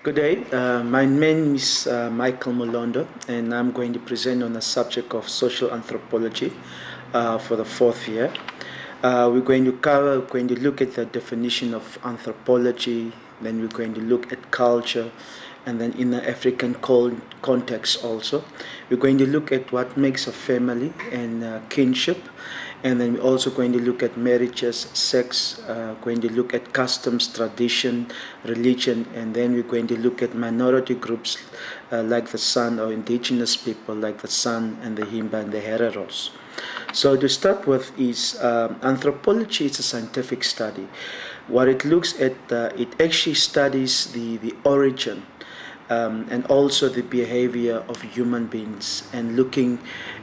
Good day. My name is Michael Molondo, and I'm going to present on the subject of social anthropology for the fourth year. We're going to look at the definition of anthropology, then we're going to look at culture, and then in the African context also. We're going to look at what makes a family and kinship, and then we're also going to look at marriages, sex, going to look at customs, tradition, religion, and then we're going to look at minority groups like the San, or indigenous people like the San and the Himba and the Hereros. So to start with is anthropology is a scientific study. What it looks at, it actually studies the origin and also the behavior of human beings, and looking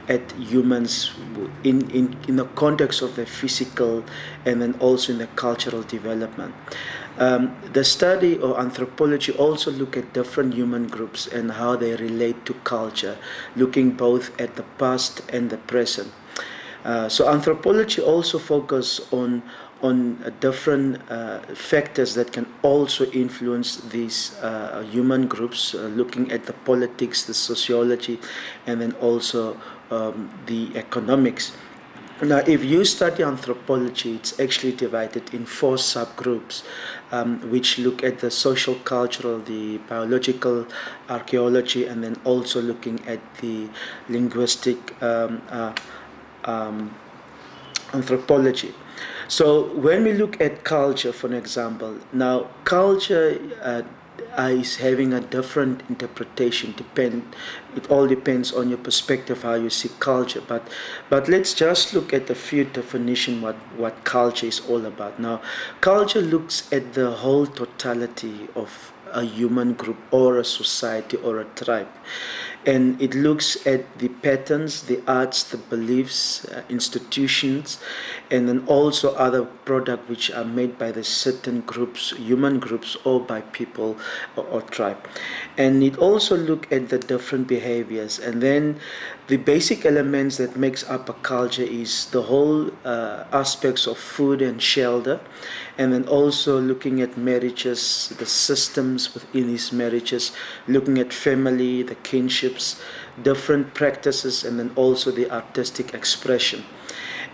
at humans in the context of their physical and then also in the cultural development. The study or anthropology also look at different human groups and how they relate to culture, looking both at the past and the present. So anthropology also focus on different factors that can also influence these human groups, looking at the politics, the sociology, and then also the economics. Now, if you study anthropology, it's actually divided in 4 subgroups, which look at the social, cultural, the biological, archaeology, and then also looking at the linguistic anthropology. So when we look at culture, for an example, now culture is having a different interpretation. It all depends on your perspective how you see culture. But let's just look at a few definitions what culture is all about. Now, culture looks at the whole totality of a human group or a society or a tribe, and it looks at the patterns, the arts, the beliefs, institutions, and then also other products which are made by the certain groups, human groups, or by people or tribe. And it also look at the different behaviors, and then the basic elements that makes up a culture is the whole aspects of food and shelter, and then also looking at marriages, the systems within these marriages, looking at family, the kinships, different practices, and then also the artistic expression.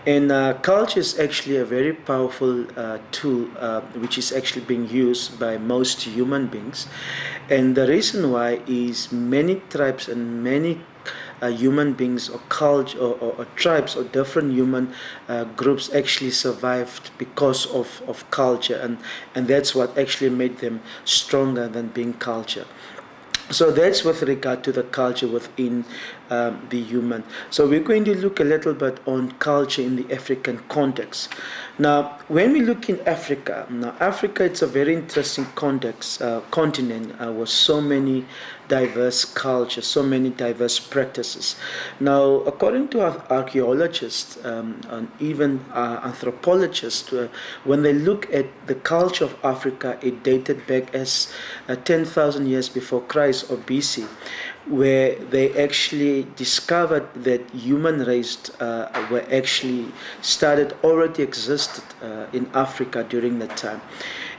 And culture is actually a very powerful tool which is actually being used by most human beings. And the reason why is many tribes and many human beings or culture or tribes or different human groups actually survived because of culture, and that's what actually made them stronger than being culture. So that's with regard to the culture within the human. So we're going to look a little bit on culture in the African context. Now, when we look in Africa, Africa it's a very interesting continent with so many diverse cultures, so many diverse practices. Now, according to archaeologists and even anthropologists, when they look at the culture of Africa, it dated back as 10,000 years before Christ or BC, where they actually discovered that human race were actually already existed in Africa during that time.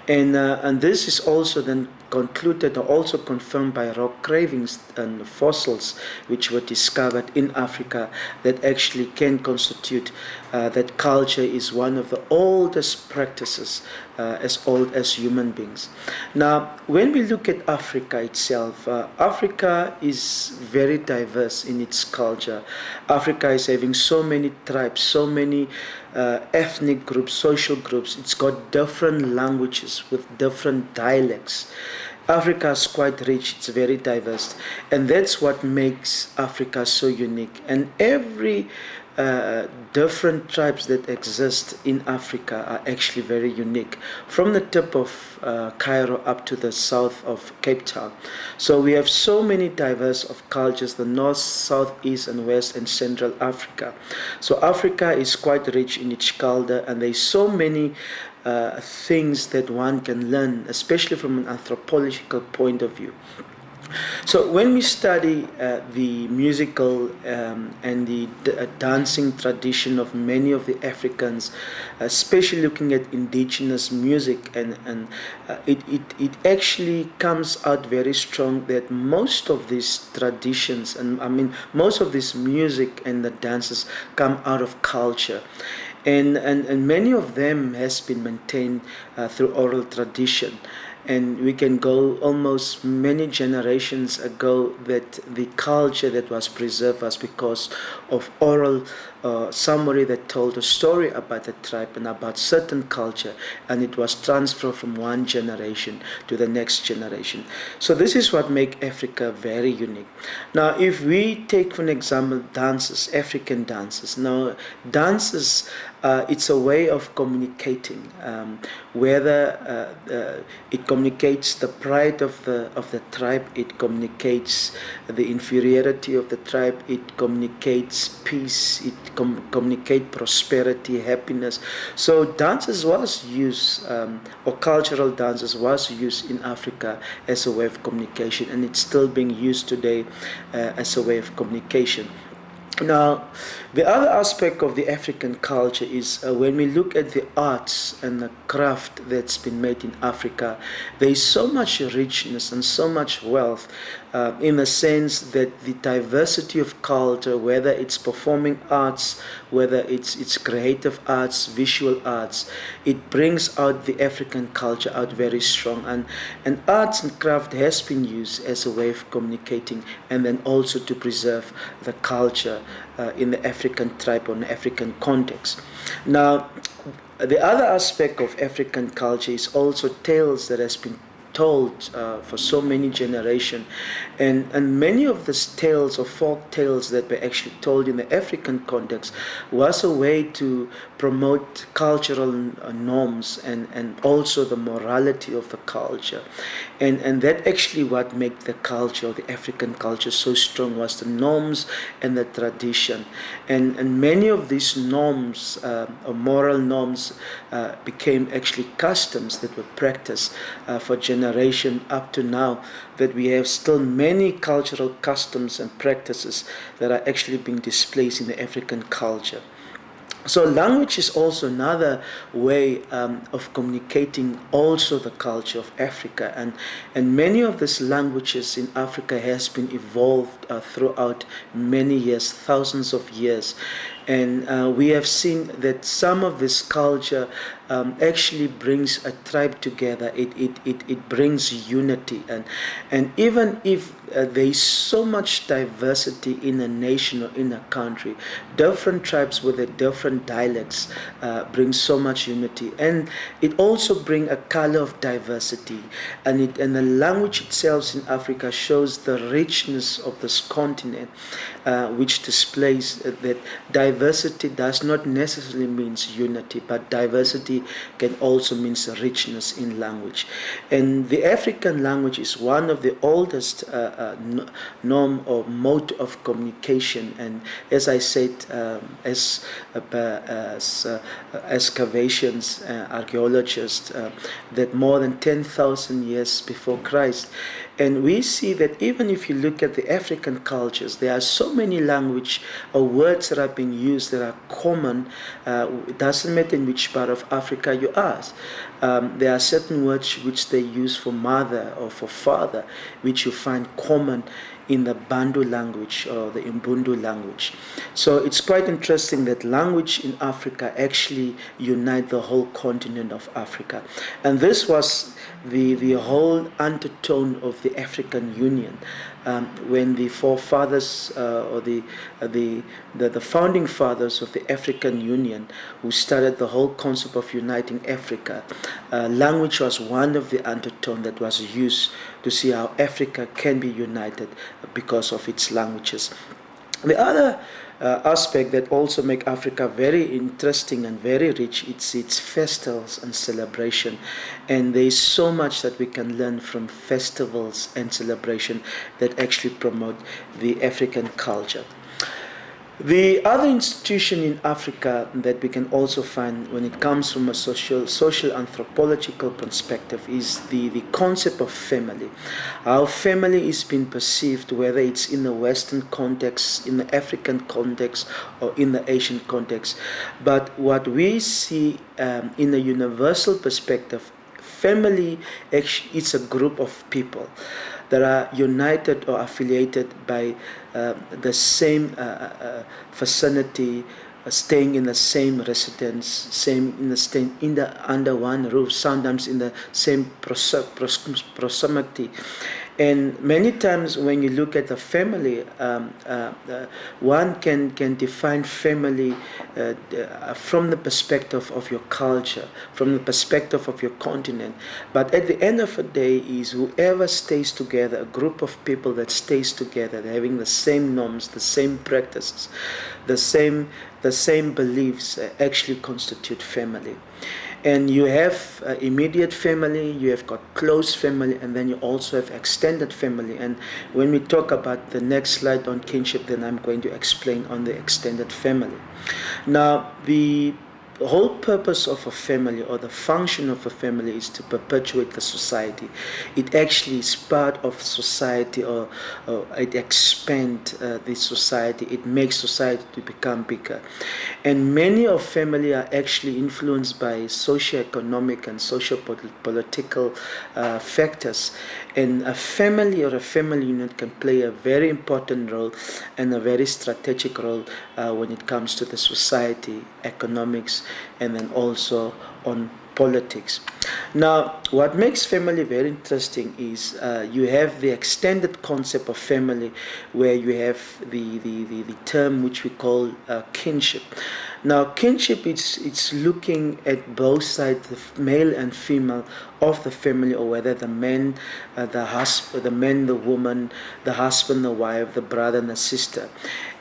And this is also then concluded or also confirmed by rock carvings and fossils which were discovered in Africa that actually can constitute that culture is one of the oldest practices as old as human beings. Now, when we look at Africa itself, Africa is very diverse in its culture. Africa is having so many tribes, so many ethnic groups, social groups. It's got different languages with different dialects. Africa is quite rich, it's very diverse, and that's what makes Africa so unique. And every different tribes that exist in Africa are actually very unique, from the tip of Cairo up to the south of Cape Town. So we have so many diverse of cultures, the north, south, east, and west, and central Africa. So Africa is quite rich in its culture, and there's so many things that one can learn, especially from an anthropological point of view. So when we study the musical and the dancing tradition of many of the Africans, especially looking at indigenous music, it actually comes out very strong that most of these traditions, and I mean most of this music and the dances come out of culture. And many of them has been maintained through oral tradition, and we can go almost many generations ago that the culture that was preserved was because of oral somebody that told a story about the tribe and about certain culture, and it was transferred from one generation to the next generation. So this is what makes Africa very unique. Now if we take for an example dances, African dances. Now dances, it's a way of communicating, whether it communicates the pride of the tribe, it communicates the inferiority of the tribe, it communicates peace, it communicates prosperity, happiness. So dances was used, or cultural dances was used in Africa as a way of communication, and it's still being used today as a way of communication. Now, the other aspect of the African culture is when we look at the arts and the craft that's been made in Africa, there is so much richness and so much wealth in the sense that the diversity of culture, whether it's performing arts, whether it's creative arts, visual arts, it brings out the African culture out very strong. And arts and craft has been used as a way of communicating and then also to preserve the culture in the African tribe or in the African context. Now, the other aspect of African culture is also tales that has been told for so many generations, and many of these tales or folk tales that were actually told in the African context was a way to promote cultural norms and also the morality of the culture, and that actually what made the culture of the African culture so strong was the norms and the tradition, and many of these norms or moral norms became actually customs that were practiced for generation up to now, that we have still many cultural customs and practices that are actually being displaced in the African culture. So language is also another way of communicating also the culture of Africa, and many of these languages in Africa has been evolved throughout many years, thousands of years, and we have seen that some of this culture actually brings a tribe together. It brings unity, and even if there is so much diversity in a nation or in a country, different tribes with their different dialects bring so much unity, and it also brings a color of diversity, and the language itself in Africa shows the richness of this continent, which displays that diversity does not necessarily mean unity, but diversity can also mean richness in language. And the African language is one of the oldest norm or mode of communication, and as I said, as excavations, archaeologists, that more than 10,000 years before Christ. And we see that even if you look at the African cultures, there are so many language or words that are being used that are common. It doesn't matter in which part of Africa you are. There are certain words which they use for mother or for father, which you find common in the Bantu language or the Mbundu language. So it's quite interesting that language in Africa actually unite the whole continent of Africa. And this was the whole undertone of the African Union. When the forefathers or the founding fathers of the African Union, who started the whole concept of uniting Africa, language was one of the undertone that was used to see how Africa can be united because of its languages. The other aspect that also make Africa very interesting and very rich, it's its festivals and celebration, and there is so much that we can learn from festivals and celebration that actually promote the African culture. The other institution in Africa that we can also find when it comes from a social anthropological perspective is the concept of family. How family is being perceived, whether it's in the Western context, in the African context, or in the Asian context. But what we see in a universal perspective, family actually is a group of people that are united or affiliated by the same vicinity, staying in the same residence, same in the staying in the under one roof, sometimes in the same proximity. And many times when you look at the family, one can define family from the perspective of your culture, from the perspective of your continent. But at the end of the day is whoever stays together, a group of people that stays together, having the same norms, the same practices, the same beliefs actually constitute family. And you have immediate family, you have got close family, and then you also have extended family. And when we talk about the next slide on kinship, then I'm going to explain on the extended family. Now, the whole purpose of a family, or the function of a family, is to perpetuate the society. It actually is part of society, or it expands the society. It makes society to become bigger. And many of family are actually influenced by socio-economic and socio-political factors. And a family or a family unit can play a very important role and a very strategic role when it comes to the society, economics, and then also on politics. Now, what makes family very interesting is you have the extended concept of family, where you have the term which we call kinship. Now, kinship, it's looking at both sides, the male and female of the family, or whether the man, the husband, the man, the woman, the husband, the wife, the brother, and the sister.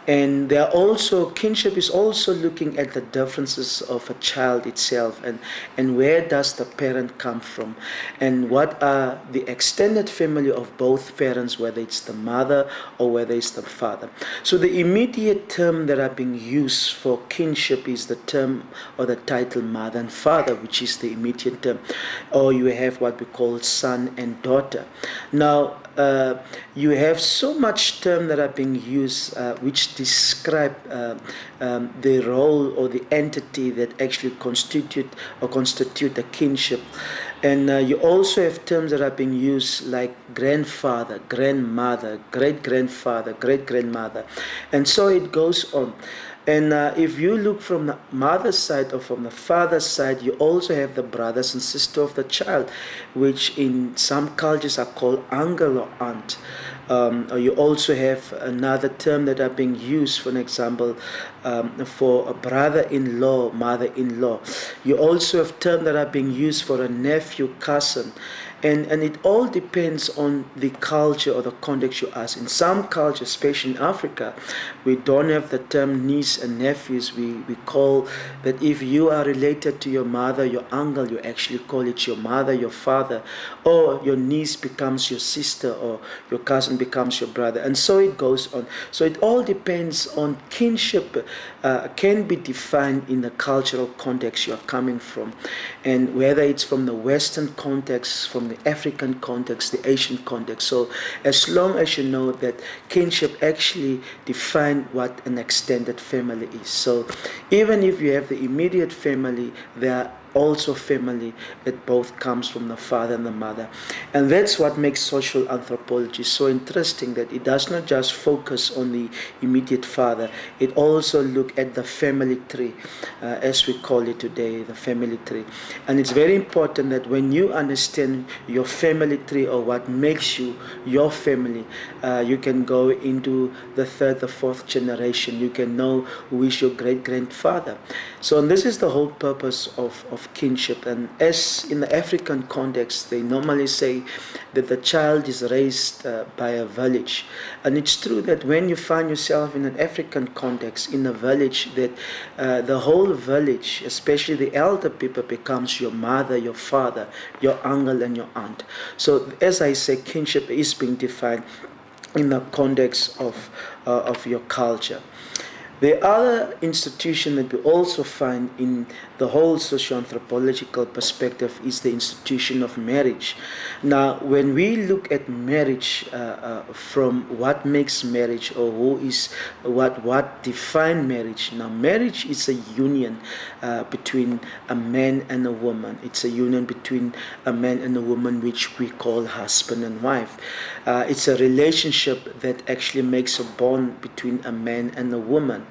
And there are also, kinship is also looking at the differences of a child itself, and where does the parent come from, and what are the extended family of both parents, whether it's the mother or whether it's the father. So the immediate term that are being used for kinship is the term or the title mother and father, which is the immediate term, or you have what we call son and daughter. Now, you have so much term that are being used which describe the role or the entity that actually constitute the kinship. And you also have terms that are being used like grandfather, grandmother, great-grandfather, great-grandmother, and so it goes on. And if you look from the mother's side or from the father's side, you also have the brothers and sisters of the child, which in some cultures are called uncle or aunt. Or you also have another term that are being used, for an example, for a brother-in-law, mother-in-law. You also have terms that are being used for a nephew, cousin. And it all depends on the culture or the context you ask. In some cultures, especially in Africa, we don't have the term niece and nephews. We call that if you are related to your mother, your uncle, you actually call it your mother, your father, or your niece becomes your sister, or your cousin becomes your brother, and so it goes on. So it all depends on kinship, can be defined in the cultural context you are coming from, and whether it's from the Western context, from the African context, the Asian context. So as long as you know that kinship actually define what an extended family is. So even if you have the immediate family, there are also family that both comes from the father and the mother. And that's what makes social anthropology so interesting, that it does not just focus on the immediate father, it also look at the family tree, as we call it today, the family tree. And it's very important that when you understand your family tree, or what makes you your family, you can go into the third, the fourth generation. You can know who is your great-grandfather. So, and this is the whole purpose of kinship. And as in the African context, they normally say that the child is raised by a village. And it's true that when you find yourself in an African context, in a village, that the whole village, especially the elder people, becomes your mother, your father, your uncle, and your aunt. So as I say, kinship is being defined in the context of your culture. The other institution that we also find in the whole socio-anthropological perspective is the institution of marriage. Now, when we look at marriage from what makes marriage, or who is what define marriage. Now, marriage is a union between a man and a woman. It's a union between a man and a woman, which we call husband and wife. It's a relationship that actually makes a bond between a man and a woman.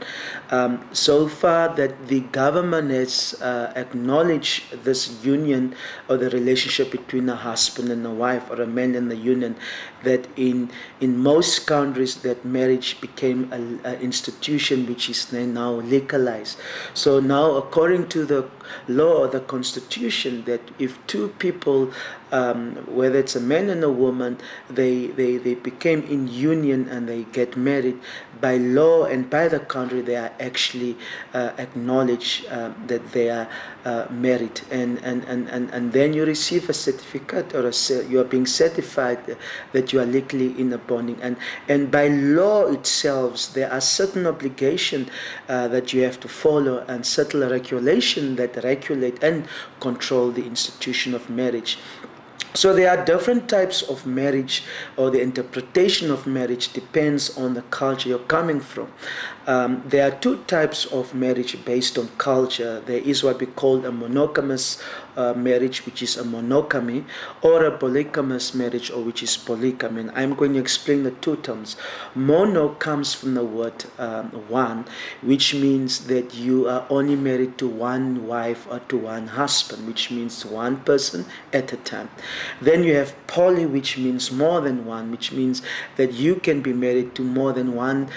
So far that the government has acknowledged this union or the relationship between a husband and a wife, or a man and a union, that in most countries that marriage became an institution which is now legalized. So now, according to the law or the constitution, that if two people, whether it's a man and a woman, they became in union and they get married, by law and by the country, they are actually acknowledged that they are married, and then you receive a certificate, or you are being certified that you are legally in a bonding, and by law itself there are certain obligations that you have to follow, and certain regulation that regulate and control the institution of marriage. So there are different types of marriage, or the interpretation of marriage depends on the culture you're coming from. There are two types of marriage based on culture. There is what we call a monogamous marriage, which is a monogamy, or a polygamous marriage, or which is polygamy. And I'm going to explain the two terms. Mono comes from the word one, which means that you are only married to one wife or to one husband, which means one person at a time. Then you have poly, which means more than one, which means that you can be married to more than one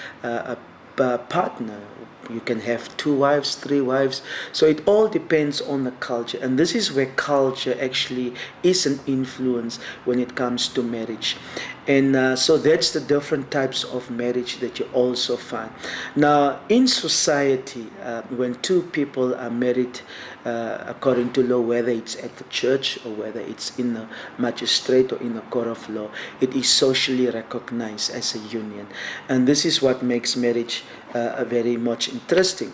partner. You can have 2 wives, 3 wives. So it all depends on the culture. And this is where culture actually is an influence when it comes to marriage. And so that's the different types of marriage that you also find. Now, in society, when two people are married according to law, whether it's at the church or whether it's in a magistrate or in a court of law, it is socially recognized as a union. And this is what makes marriage very much interesting.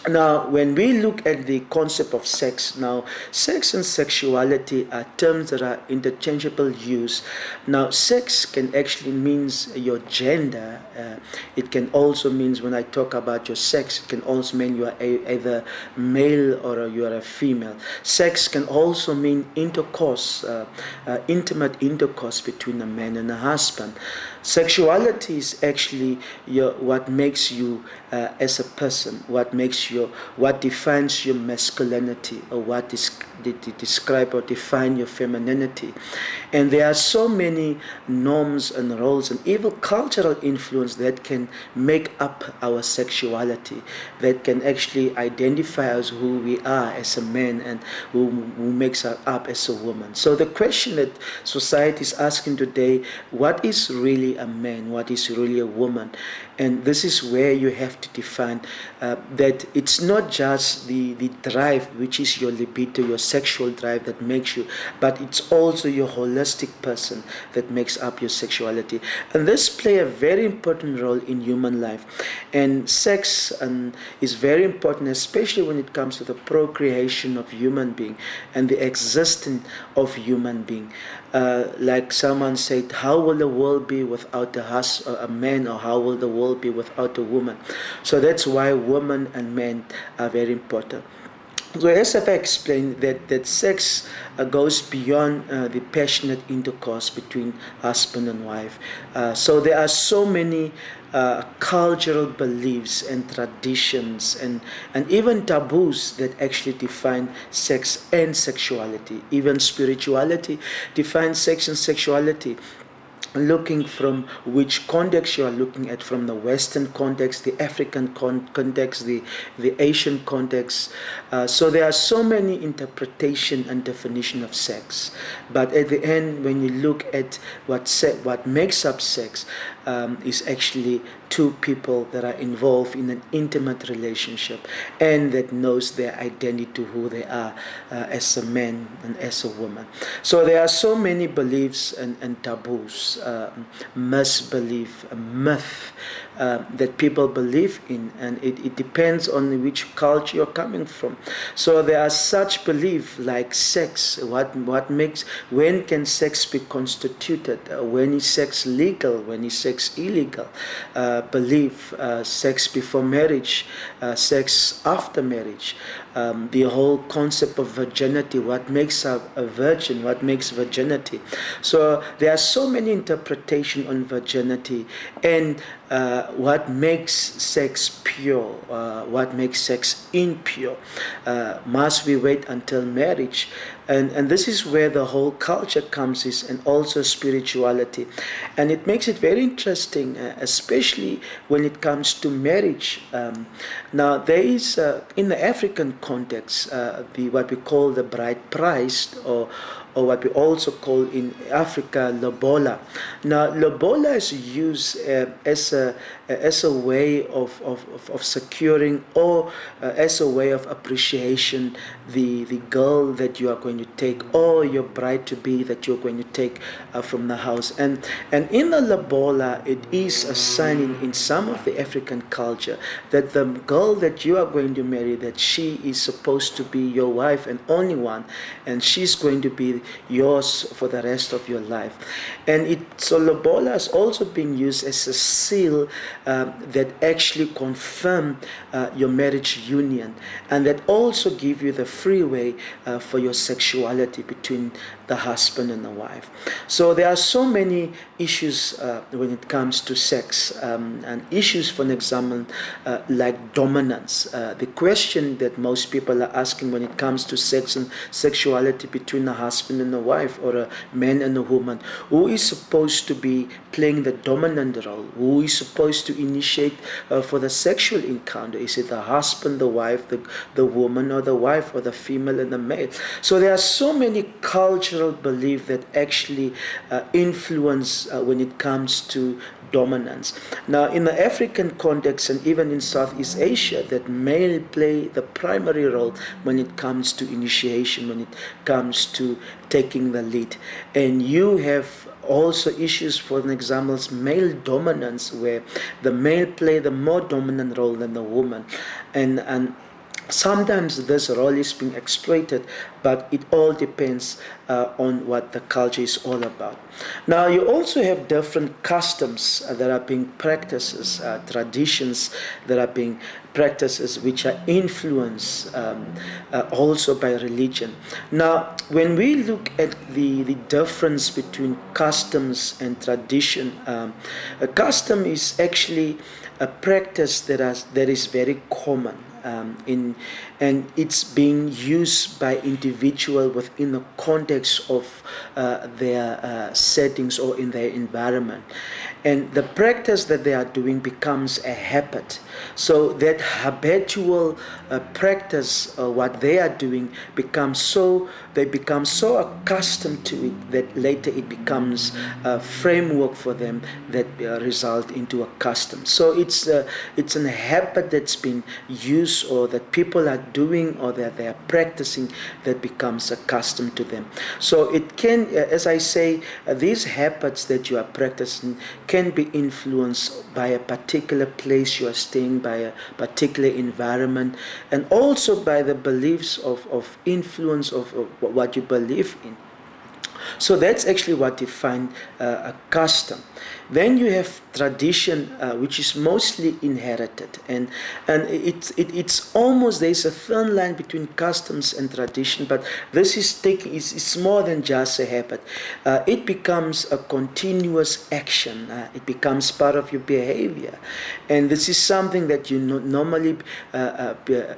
Now, when we look at the concept of sex, now, sex and sexuality are terms that are interchangeable use. Now, sex can actually means your gender. It can also means, when I talk about your sex, it can also mean you are either male or you are a female. Sex can also mean intercourse, intimate intercourse between a man and a husband. Sexuality is actually what makes you as a person, what defines your masculinity, or what describe or define your femininity. And there are so many norms and roles and even cultural influence that can make up our sexuality, that can actually identify us who we are as a man, and who makes us up as a woman. So the question that society is asking today, what is really a man, what is really a woman? And this is where you have to define that it's not just the drive, which is your libido, your sexual drive that makes you, but it's also your holistic person that makes up your sexuality. And this play a very important role in human life. And sex is very important, especially when it comes to the procreation of human being and the existence of human being. Like someone said, how will the world be without a man, or how will the world be without a woman? So that's why women and men are very important. So as I've explained, that sex goes beyond the passionate intercourse between husband and wife. So there are so many cultural beliefs and traditions and even taboos that actually define sex and sexuality. Even spirituality defines sex and sexuality, looking from which context you are looking at, from the Western context, the African context, the Asian context. So there are so many interpretation and definition of sex. But at the end, when you look at what makes up sex, is actually two people that are involved in an intimate relationship and that knows their identity, who they are as a man and as a woman. So there are so many beliefs and taboos, misbelief, myth that people believe in, and it depends on which culture you're coming from. So there are such beliefs like sex. What makes, when can sex be constituted? When is sex legal? When is sex illegal? Belief, sex before marriage, sex after marriage, the whole concept of virginity, what makes a virgin, what makes virginity. So there are so many interpretations on virginity and what makes sex pure, what makes sex impure. Must we wait until marriage? And this is where the whole culture comes in, and also spirituality. And it makes it very interesting, especially when it comes to marriage. Now, there is, in the African context, what we call the bride price, or what we also call in Africa lobola. Now, lobola is used as a way of securing, or as a way of appreciation the girl that you are going to take, or your bride to be that you're going to take from the house. And in the lobola, it is a sign in some of the African culture that the girl that you are going to marry, that she is supposed to be your wife and only one, and she's going to be yours for the rest of your life. And so lobola is also being used as a seal that actually confirm your marriage union, and that also give you the freeway for your sexuality between the husband and the wife. So there are so many issues when it comes to sex, and issues, for an example, like dominance. The question that most people are asking when it comes to sex and sexuality between a husband and a wife, or a man and a woman, who is supposed to be playing the dominant role? Who is supposed to initiate for the sexual encounter? Is it the husband, the wife, the woman, or the wife, or the female and the male? So there are so many cultural beliefs that actually influence when it comes to dominance. Now, in the African context, and even in Southeast Asia, that male play the primary role when it comes to initiation, when it comes to taking the lead. And you have also issues, for an example, male dominance, where the male play the more dominant role than the woman. And sometimes this role is being exploited, but it all depends on what the culture is all about. Now, you also have different customs that are being practiced, traditions that are being practiced, which are influenced also by religion. Now, when we look at the difference between customs and tradition, a custom is actually a practice that is very common. And it's being used by individual within the context of their settings or in their environment. And the practice that they are doing becomes a habit. So that habitual practice, what they are doing, they become so accustomed to it that later it becomes a framework for them that result into a custom. So it's a habit that's been used, or that people are doing, or that they are practicing, that becomes a custom to them. So it can, as I say, these habits that you are practicing can be influenced by a particular place you are staying, by a particular environment, and also by the beliefs of influence of what you believe in. So that's actually what defines a custom. Then you have tradition, which is mostly inherited, and it's almost, there's a thin line between customs and tradition, but this is more than just a habit. It becomes a continuous action. It becomes part of your behavior, and this is something that you normally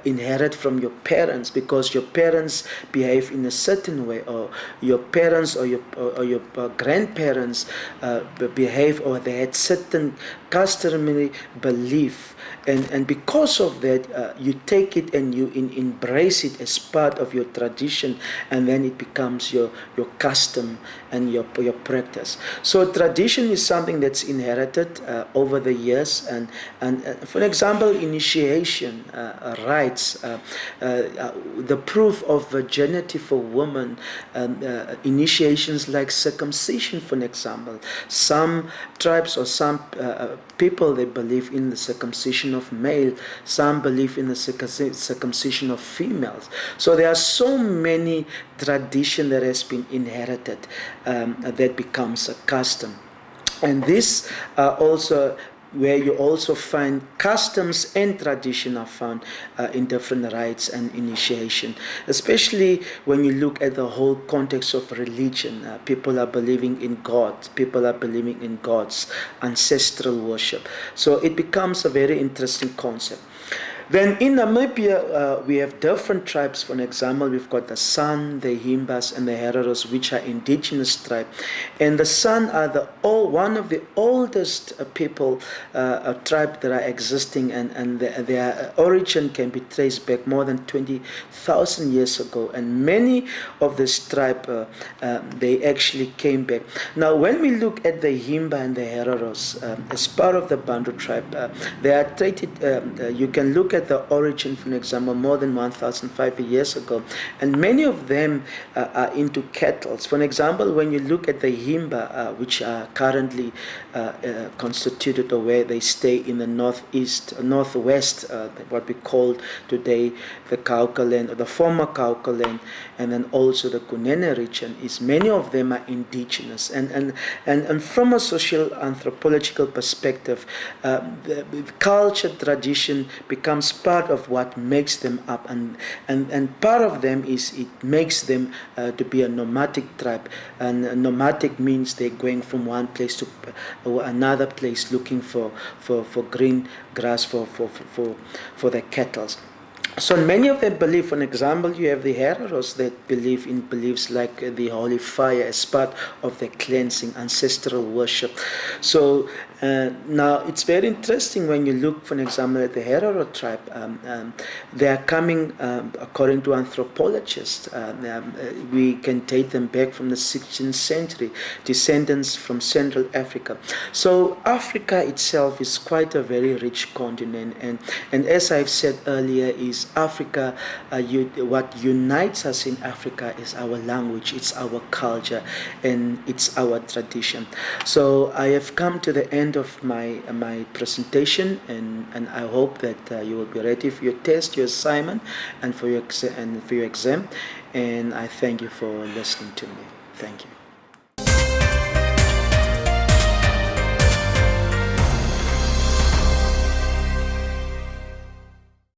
inherit from your parents, because your parents behave in a certain way, or your parents parents or your grandparents behave, or they had certain customary belief, and because of that, you take it and you embrace it as part of your tradition, and then it becomes your custom and your practice. So tradition is something that's inherited over the years, and for example, initiation rites, the proof of virginity for women, initiations like circumcision, for example. Some tribes or some people, they believe in the circumcision of male, some believe in the circumcision of females. So there are so many tradition that has been inherited, that becomes a custom. And this also where you also find customs and tradition are found in different rites and initiation, especially when you look at the whole context of religion. People are believing in God, people are believing in God's ancestral worship. So it becomes a very interesting concept. Then in Namibia, we have different tribes. For example, we've got the San, the Himbas, and the Hereros, which are indigenous tribes. And the San are one of the oldest people, tribe that are existing, and their origin can be traced back more than 20,000 years ago. And many of this tribe, they actually came back. Now, when we look at the Himba and the Hereros, as part of the Bantu tribe, they are treated, you can look at the origin, for example, more than 1,500 years ago, and many of them are into cattle. For example, when you look at the Himba, which are currently constituted, or where they stay in the northwest, what we call today the Cauca land, or the former Cauca land, and then also the Kunene region, is many of them are indigenous, and from a social anthropological perspective, the culture tradition becomes part of what makes them up, and part of them is it makes them to be a nomadic tribe. And nomadic means they're going from one place to another place looking for green grass for their cattle. So many of them believe, for example, you have the Hereros that believe in beliefs like the holy fire as part of their cleansing, ancestral worship. So now it's very interesting when you look, for example, at the Herero tribe. They are coming, according to anthropologists, we can date them back from the 16th century, descendants from Central Africa. So Africa itself is quite a very rich continent, and as I've said earlier, is Africa, what unites us in Africa is our language, it's our culture, and it's our tradition. So I have come to the end of my presentation, and I hope that you will be ready for your test, your assignment, and for your exam. And I thank you for listening to me. Thank you.